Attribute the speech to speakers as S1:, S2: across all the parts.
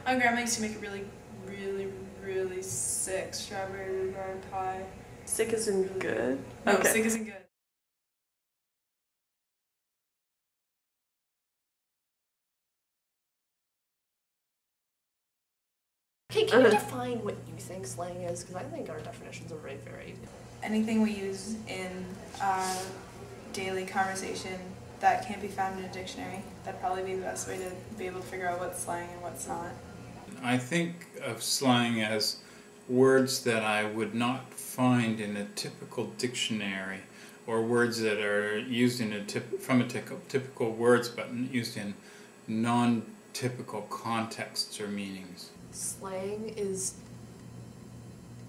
S1: My grandma used to make a really sick strawberry rhubarb pie.
S2: Sick isn't good?
S1: No,
S2: okay.
S1: sick isn't good.
S3: Okay, can you define what you think slang is? Because I think our definitions are very varied.
S1: Anything we use in daily conversation that can't be found in a dictionary. That'd probably be the best way to be able to figure out what's slang and what's not.
S4: I think of slang as words that I would not find in a typical dictionary, or words that are used in from a typical words but used in non-typical contexts or meanings.
S3: Slang is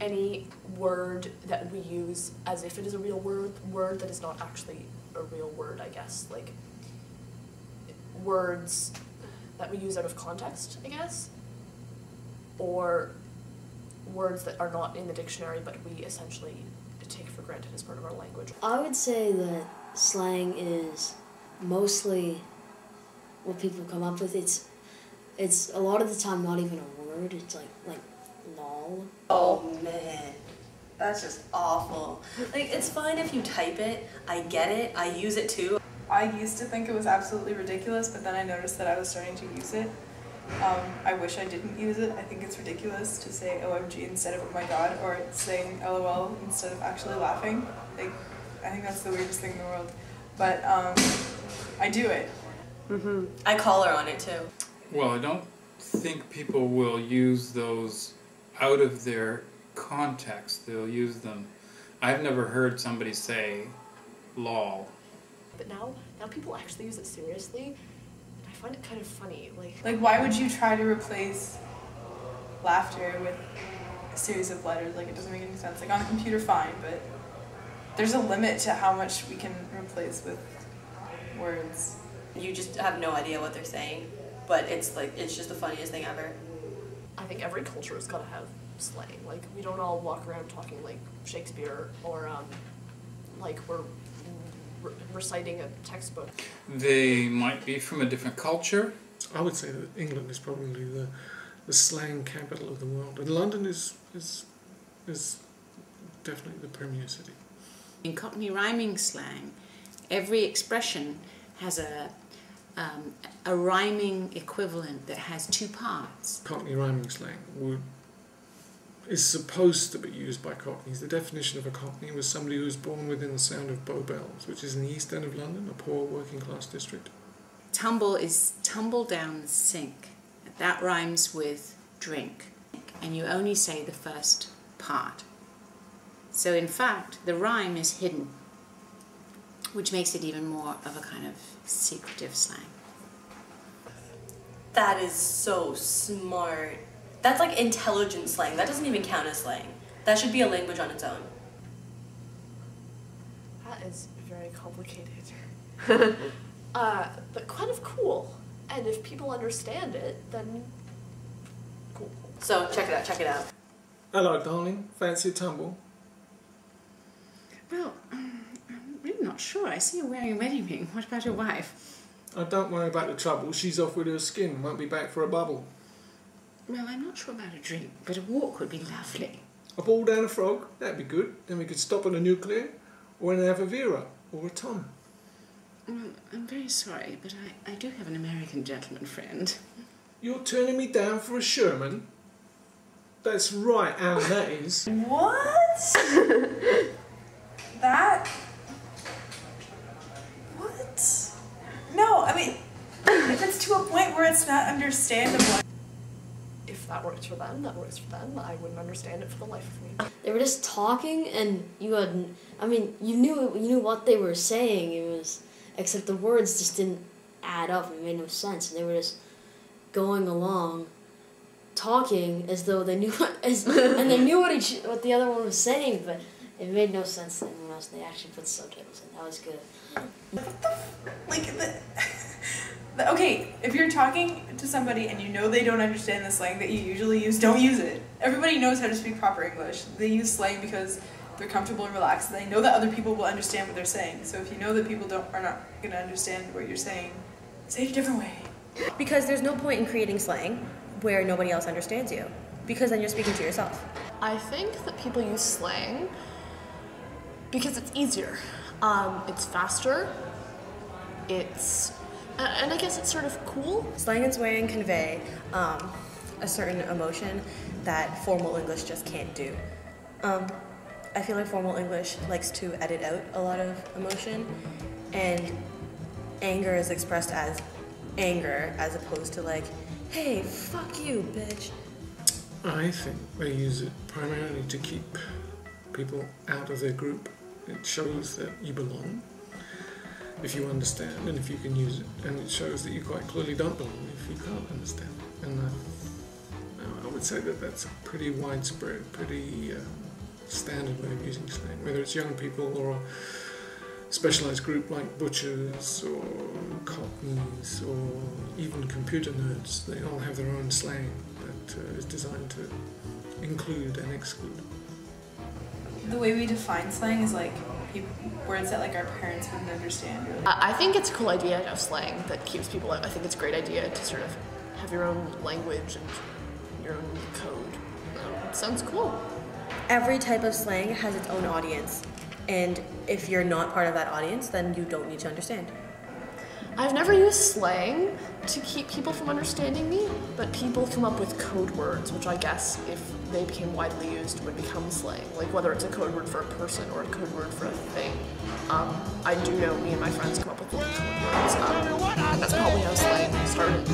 S3: any word that we use as if it is a real word that is not actually a real word, I guess. Like, words that we use out of context, I guess, or words that are not in the dictionary but we essentially take for granted as part of our language.
S5: I would say that slang is mostly what people come up with. It's a lot of the time not even a word. It's like lol.
S6: Oh man, that's just awful. Like, it's fine if you type it, I get it, I use it too.
S1: I used to think it was absolutely ridiculous, but then I noticed that I was starting to use it. I wish I didn't use it. I think it's ridiculous to say OMG instead of oh my god, or saying LOL instead of actually laughing. Like, I think that's the weirdest thing in the world. But I do it.
S6: Mm-hmm. I call her on it too.
S4: Well, I don't think people will use those out of their context. They'll use them. I've never heard somebody say lol.
S3: But now people actually use it seriously, and I find it kind of funny.
S1: Like, why would you try to replace laughter with a series of letters? Like, it doesn't make any sense. Like, on the computer, fine, but there's a limit to how much we can replace with words.
S6: You just have no idea what they're saying, but it's just the funniest thing ever.
S3: I think every culture has got to have slang. Like, we don't all walk around talking like Shakespeare or like we're reciting a textbook.
S4: They might be from a different culture.
S7: I would say that England is probably the slang capital of the world, and London is definitely the premier city.
S8: In Cockney rhyming slang, every expression has a rhyming equivalent that has two parts.
S7: Cockney rhyming slang is supposed to be used by Cockneys. The definition of a Cockney was somebody who was born within the sound of Bow Bells, which is in the East End of London, a poor working class district.
S8: Tumble is tumble down the sink. That rhymes with drink, and you only say the first part. So in fact, the rhyme is hidden, which makes it even more of a kind of secretive slang.
S6: That is so smart. That's like intelligent slang. That doesn't even count as slang. That should be a language on its own.
S3: That is very complicated. But kind of cool. And if people understand it, then cool.
S6: So check it out.
S7: Hello, darling. Fancy a tumble?
S8: Well, I'm really not sure. I see you're wearing a wedding ring. What about your wife?
S7: Oh, don't worry about the trouble. She's off with her skin. Won't be back for a bubble.
S8: Well, I'm not sure about a drink, but a walk would be lovely.
S7: A ball down a frog? That'd be good. Then we could stop on a nuclear, or an Ave Vera, or a Tom.
S8: Well, I'm very sorry, but I do have an American gentleman friend.
S7: You're turning me down for a Sherman? That's right, Anne, that is.
S1: What? That? What? No, I mean, if it's to a point where it's not understandable.
S3: If that works for them, that works for them. I wouldn't understand it for the life of me.
S5: They were just talking, and you knew what they were saying. Except the words just didn't add up. It made no sense. And they were just going along, talking as though they knew what what the other one was saying, but it made no sense to anyone else. They actually put subtitles in. That was good.
S1: Okay, if you're talking to somebody and you know they don't understand the slang that you usually use, don't use it. Everybody knows how to speak proper English. They use slang because they're comfortable and relaxed. They know that other people will understand what they're saying. So if you know that people are not going to understand what you're saying, say it a different way.
S9: Because there's no point in creating slang
S6: where nobody else understands you, because then you're speaking to yourself.
S3: I think that people use slang because it's easier. It's faster. And I guess it's sort of cool.
S6: Slang and swearing convey a certain emotion that formal English just can't do. I feel like formal English likes to edit out a lot of emotion, and anger is expressed as anger as opposed to like, hey, fuck you, bitch.
S7: I think they use it primarily to keep people out of their group. It shows that you belong if you understand and if you can use it, and it shows that you quite clearly don't belong if you can't understand it. And I would say that that's a pretty widespread, pretty standard way of using slang, whether it's young people or a specialised group like butchers or cockneys or even computer nerds. They all have their own slang that is designed to include and exclude.
S1: The way we define slang is like words that like our parents wouldn't understand. Or, like,
S3: I think it's a cool idea to have slang that keeps people out. I think it's a great idea to sort of have your own language and your own code. It sounds cool.
S6: Every type of slang has its own audience, and if you're not part of that audience, then you don't need to understand.
S3: I've never used slang to keep people from understanding me, but people come up with code words, which I guess if they became widely used would become slang. Like whether it's a code word for a person or a code word for a thing. I do know me and my friends come up with little code words, and that's probably how slang started.